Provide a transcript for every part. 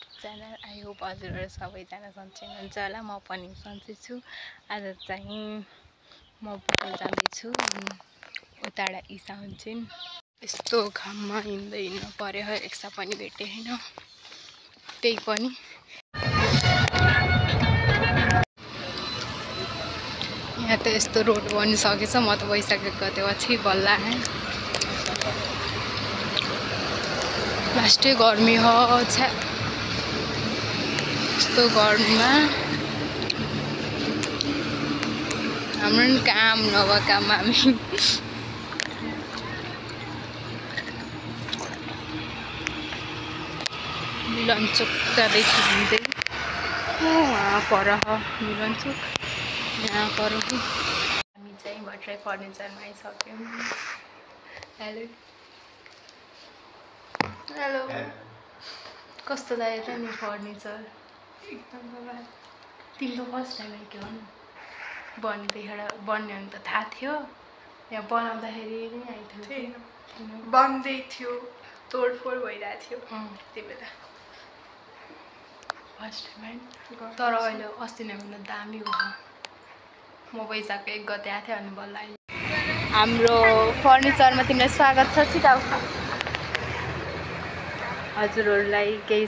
YouTube channel. I hope हजुरहरू सबैजना सन्चै हुनुहुन्छ होला। म पनि सन्चै छु। आज चाहिँ म बुटोल जाँदैछु, उताडा इसा हुन्छन्। यस्तो घाममा हिँड्दै हिँड्नु पर्यो, रिक्सा पनि भेटेँ होइन, त्यही पनि यहाँ त यस्तो रोड बनिसकेछ। म त गइसकेको त्यो पछि बल्ल आएँ। लास्टै गर्मी हो छ्या, यस्तो गर्मीमा हाम्रो नि काम नभए काम हामी मिलनचोक जाँदैछु हिँड्दै। वहाँ पर मिलनचोक, यहाँ पर हामी चाहिँ भट्टराई फर्निचरमा आइसक्यौँ। हेलो हेलो, कस्तो लाग्यो त नि फर्निचर? एकदम बबाल। तिम्रो फर्स्ट टाइम के भन्नु? बन्ने भने त थाहा थियो, यहाँ बनाउँदाखेरि नै आइथ्यो। बन्दै थियो, तोडफोड भइरहेको थियो त्यति बेला। फर्स्ट टाइम तर अहिले अस्ति नै भन्दा दामी भयो। म वैशाखको 1 गते आएको थियो अनि बल्ल अहिले। हाम्रो फर्निचरमा तिमीलाई स्वागत छ। छिटो हजुरहरूलाई केही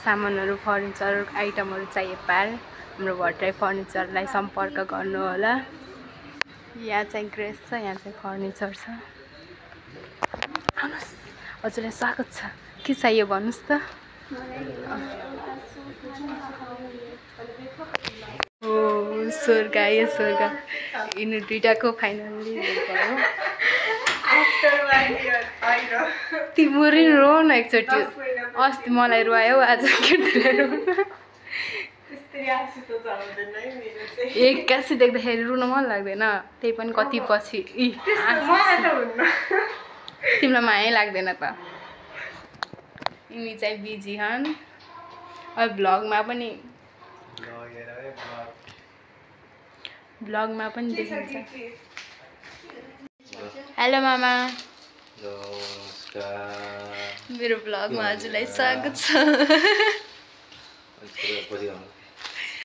सामानहरू फर्निचर आइटमहरू चाहिए पार हाम्रो भट्टराई फर्निचरलाई सम्पर्क गर्नु होला। यहाँ चाहिँ ग्रेस छ, यहाँ चाहिँ फर्निचर छ। आउनुहोस्, हजुरलाई स्वागत छ। के चाहियो भन्नुहोस् त। ओ स्वर्ग आयो, स्वर्ग। यिनी दुइटाको फाइनल्ली भयो। तिम्रो रो न एकचोटि। अस्ति मलाई रुवायो, आज केटीलाई रुनु। एक्कासी देख्दाखेरि रुन मन लाग्दैन, त्यही पनि कति पछि। तिमीलाई माया लाग्दैन त। यिनी चाहिँ बिजी हन्। अब भ्लगमा पनि देखिन्छ। हेलो मामा, मेरो भ्लगमा हजुरलाई स्वागत छ।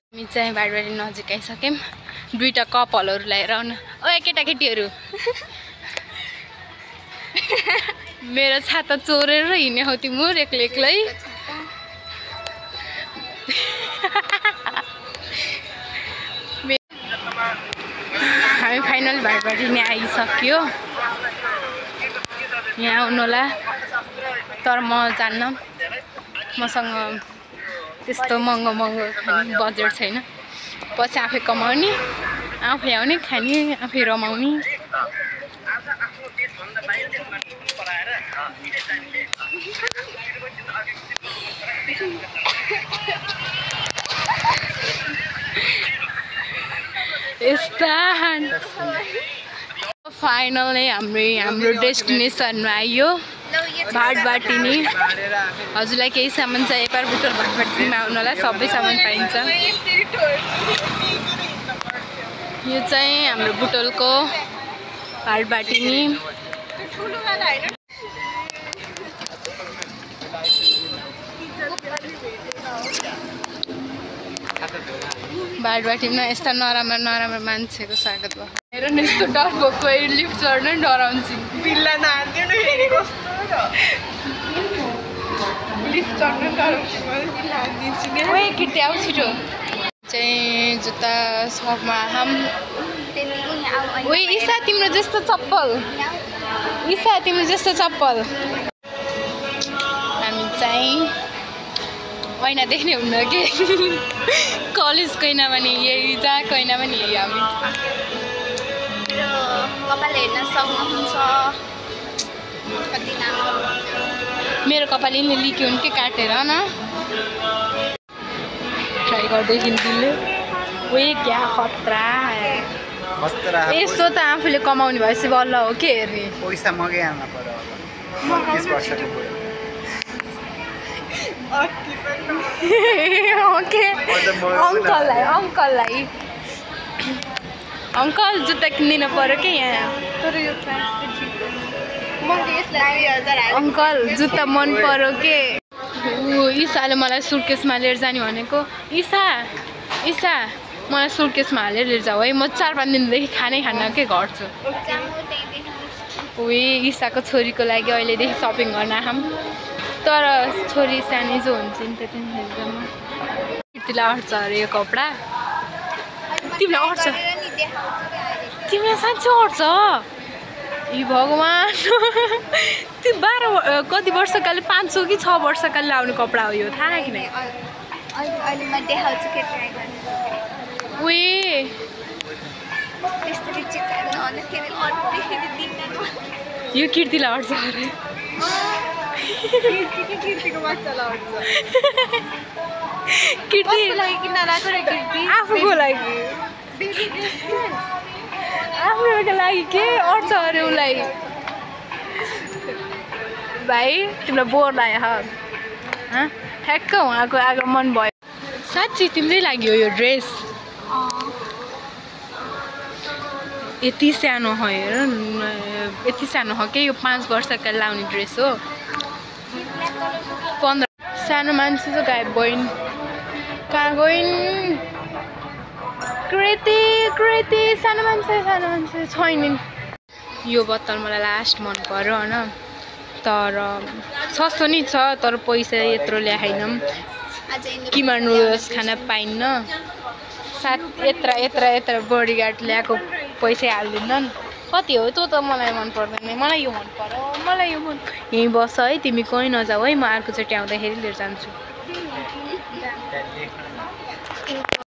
हामी चाहिँ बाडबाडी नजिक आइसक्यौँ। दुईटा कपालहरू ल्याएर आउनु। ओ केटाकेटीहरू, मेरो छाता चोरेर हिँड्ने हो तिम्रो एक्लै एक्लै। हामी फाइनल बाडबाडी नै आइसक्यो। यहाँ आउनु होला, तर म जान्न, मसँग त्यस्तो महँगो महँगो खाने बजेट छैन। पछि आफै कमाउने, आफै आउने, खाने, आफै रमाउने। यस्ता फाइनली हाम्रो डेस्टिनेसनमा आइयो, भाटबाटिनी। हजुरलाई केही सामान चाहिए पर बुटोल भाटबाटिनीमा आउनु होला, सबै सामान पाइन्छ। यो चाहिँ हाम्रो बुटोलको भाटबाटिनी। भाटबाटिनीमा यस्ता नराम्रो मान्छेको स्वागत भयो। हेर न, यस्तो डर भएको, लिफ्ट चढ्न डराउँछ। बिल्ला नहाल्दियो न, हेरि कस्तो लिफ्ट चढ्न डराउँछ। ओए केटी आऊ छिटो। चाहिँ जुत्ता सकमा हम। ओए ईसा तिम्रो जस्तो चप्पल, ईसा तिम्रो जस्तो चप्पल। हामी चाहिँ ऐना देख्ने हुन्न कि कलेजको ऐना पनि यही, जहाँको ऐना पनि यही। हामी कपाल हेर्न सक्नुहुन्छ। मेरो कपाल यिनले लिक्यो भने के काटेर न ट्राई गर्दैछन् दिनले। ओए क्या खतरा। यस्तो त आफूले कमाउने भएपछि बल्ल हो के हेर्ने। पैसा मगै आउनु पर्यो होला। 30 वर्षको बुढो। ओके अङ्कल जुत्ता किनिदिनु पर्यो के यहाँ। अङ्कल जुत्ता मन पर्यो के। ईसाले मलाई सुटकेसमा लिएर जाने भनेको ईसा मलाई सुटकेसमा हालेर लिएर जाऊ है म 4-5 दिनदेखि खानै खान्न के गर्छु ईसाको छोरीको लागि अहिलेदेखि सपिङ गर्न आम तर छोरी सानी जो हुन्छ नि त्यतिखेर तिमीलाई अट्छ अरे यो कपडा तिमीलाई अट्छ तिमीलाई साँच्चै अट्छ ए भगवान् त्यो 12 कति वर्षकाले 500 कि 6 वर्षकाले लाउने कपडा हो यो थाहा कि नै यो कीर्तिलाई अट्छ अरे आफूको लागि आफ्नो लागि के अट्छ अरे उसलाई भाइ तिमीलाई बोर लाग्यो ठ्याक्क उहाँको आगमन भयो साँच्ची तिम्रै लागि हो यो ड्रेस यति सानो हो हेर यति सानो हो के यो 5 वर्षका लाउने ड्रेस हो 15 सानो मान्छे चाहिँ गायब भइन् कहाँ गइन् कृति सानो मान्छे छैन यो बोतल मलाई लास्ट मन पर्यो हैन तर सस्तो नि छ तर पैसा यत्रो ल्याएनम किमा नुडल्स खान पाइन्न साथ यत्र बडीगार्ड ल्याएको पैसा हाल्दिनन् कति हो त्यो त मलाई मन पर्दैन मलाई यो मन पर्यो यही बस है तिमी कहीँ नजाऊ है म अर्को चोटि आउँदाखेरि लिएर जान्छु